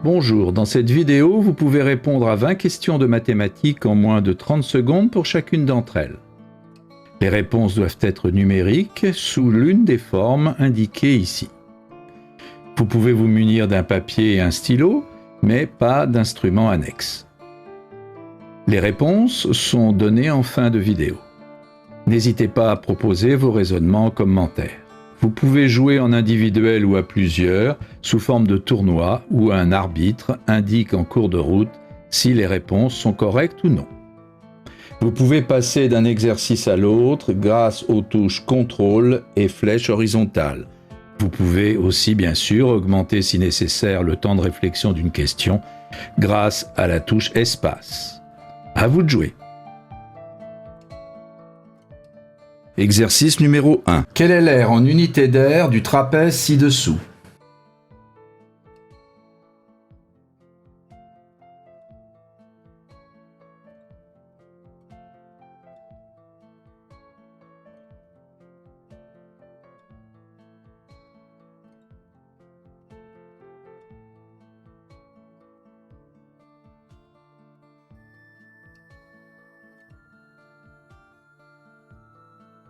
Bonjour, dans cette vidéo, vous pouvez répondre à 20 questions de mathématiques en moins de 30 secondes pour chacune d'entre elles. Les réponses doivent être numériques sous l'une des formes indiquées ici. Vous pouvez vous munir d'un papier et un stylo, mais pas d'instrument annexe. Les réponses sont données en fin de vidéo. N'hésitez pas à proposer vos raisonnements en commentaire. Vous pouvez jouer en individuel ou à plusieurs, sous forme de tournoi, où un arbitre indique en cours de route si les réponses sont correctes ou non. Vous pouvez passer d'un exercice à l'autre grâce aux touches contrôle et flèche horizontale. Vous pouvez aussi bien sûr augmenter si nécessaire le temps de réflexion d'une question grâce à la touche espace. À vous de jouer. Exercice numéro 1. Quel est l'aire en unité d'air du trapèze ci-dessous?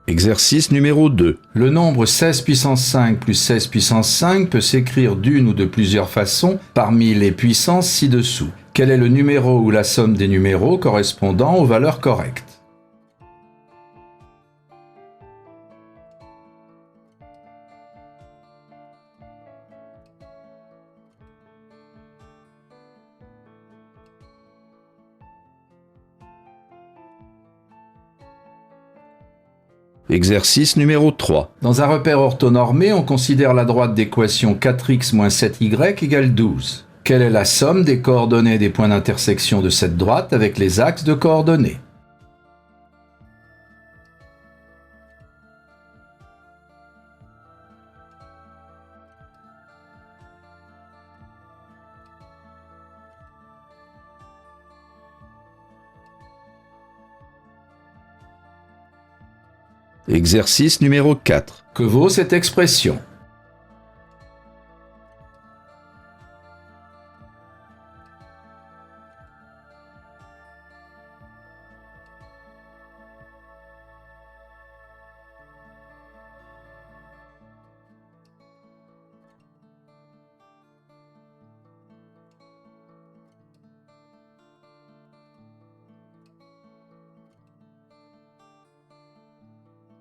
Exercice numéro 2. Le nombre 16 puissance 5 plus 16 puissance 5 peut s'écrire d'une ou de plusieurs façons parmi les puissances ci-dessous. Quel est le numéro ou la somme des numéros correspondant aux valeurs correctes? Exercice numéro 3. Dans un repère orthonormé, on considère la droite d'équation 4x moins 7y égale 12. Quelle est la somme des coordonnées des points d'intersection de cette droite avec les axes de coordonnées? Exercice numéro 4. Que vaut cette expression?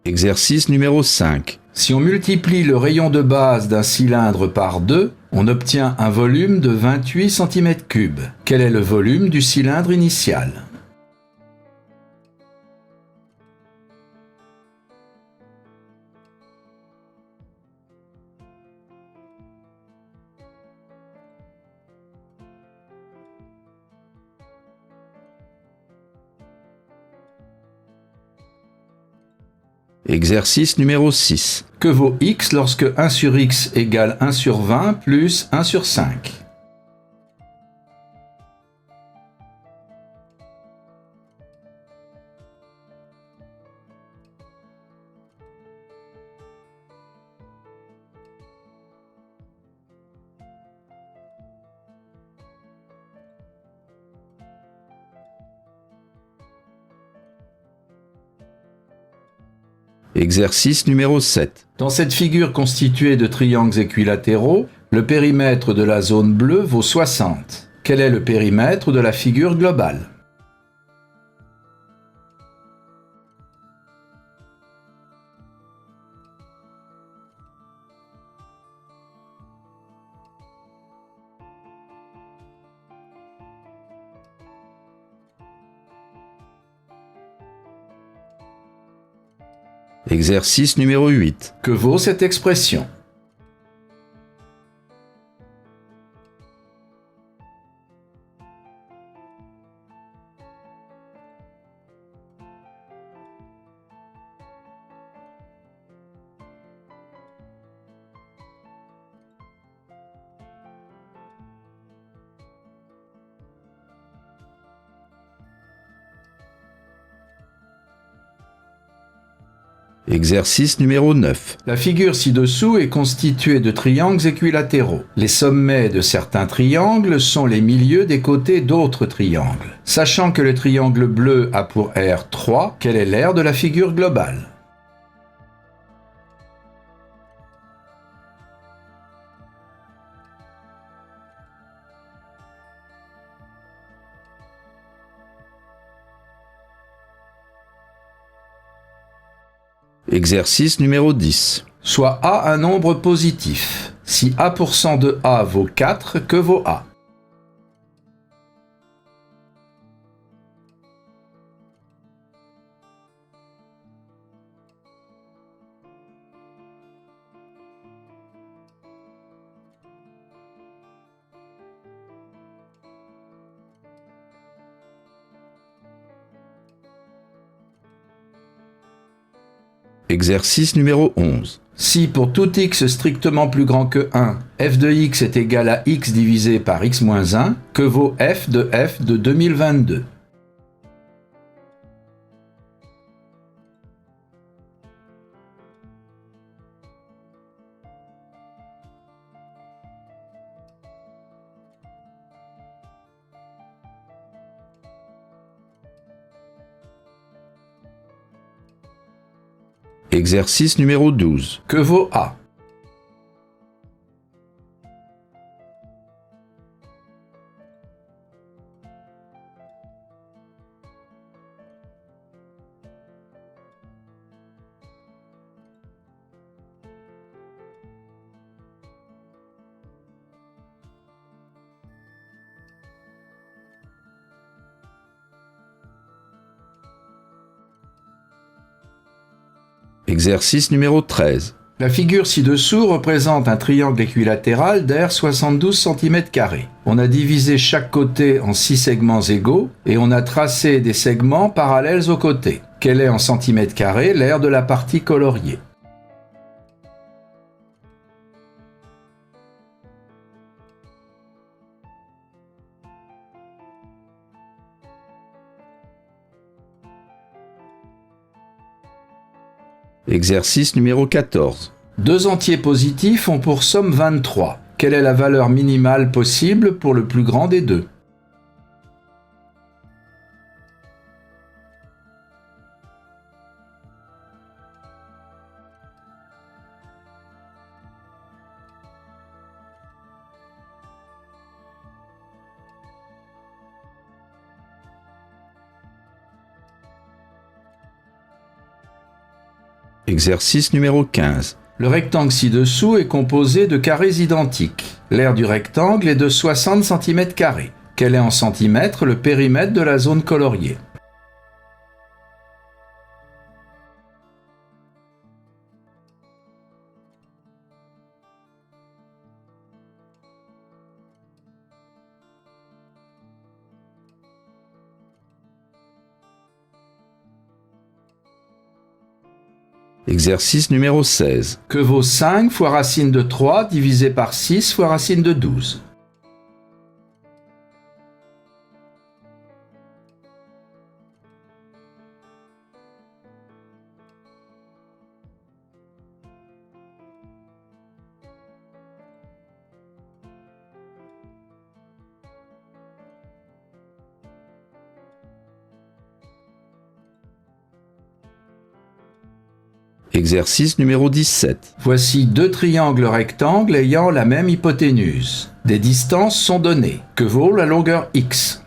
Exercice numéro 5. Si on multiplie le rayon de base d'un cylindre par 2, on obtient un volume de 28 cm3. Quel est le volume du cylindre initial? Exercice numéro 6. Que vaut x lorsque 1 sur x égale 1 sur 20 plus 1 sur 5? Exercice numéro 7. Dans cette figure constituée de triangles équilatéraux, le périmètre de la zone bleue vaut 60. Quel est le périmètre de la figure globale? Exercice numéro 8. Que vaut cette expression? Exercice numéro 9. La figure ci-dessous est constituée de triangles équilatéraux. Les sommets de certains triangles sont les milieux des côtés d'autres triangles. Sachant que le triangle bleu a pour aire 3, quel est l'aire de la figure globale? Exercice numéro 10. Soit A un nombre positif. Si A% de A vaut 4, que vaut A? Exercice numéro 11. Si pour tout x strictement plus grand que 1, f de x est égal à x divisé par x moins 1, que vaut f de 2022? Exercice numéro 12. Que vaut A? Exercice numéro 13. La figure ci-dessous représente un triangle équilatéral d'aire 72 cm². On a divisé chaque côté en 6 segments égaux et on a tracé des segments parallèles aux côtés. Quelle est en centimètres carrés l'aire de la partie coloriée? Exercice numéro 14. Deux entiers positifs ont pour somme 23. Quelle est la valeur minimale possible pour le plus grand des deux? Exercice numéro 15. Le rectangle ci-dessous est composé de carrés identiques. L'aire du rectangle est de 60 cm². Quel est en centimètres le périmètre de la zone coloriée? Exercice numéro 16. Que vaut 5 fois racine de 3 divisé par 6 fois racine de 12? Exercice numéro 17. Voici deux triangles rectangles ayant la même hypoténuse. Des distances sont données. Que vaut la longueur x?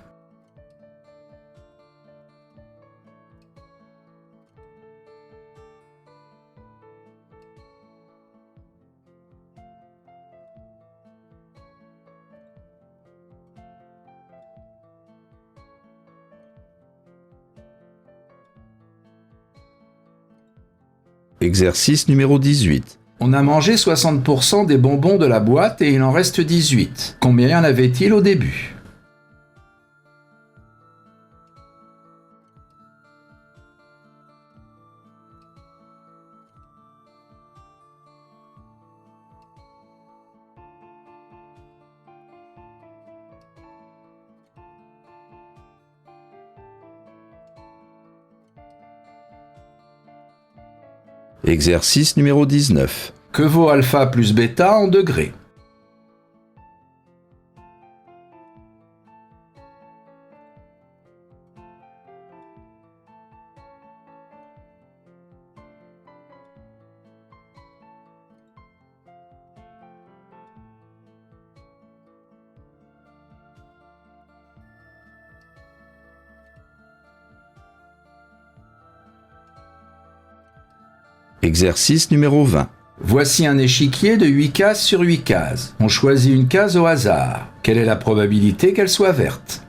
Exercice numéro 18. On a mangé 60% des bonbons de la boîte et il en reste 18. Combien y en avait-il au début? Exercice numéro 19. Que vaut alpha plus bêta en degrés? Exercice numéro 20. Voici un échiquier de 8 cases sur 8 cases. On choisit une case au hasard. Quelle est la probabilité qu'elle soit verte?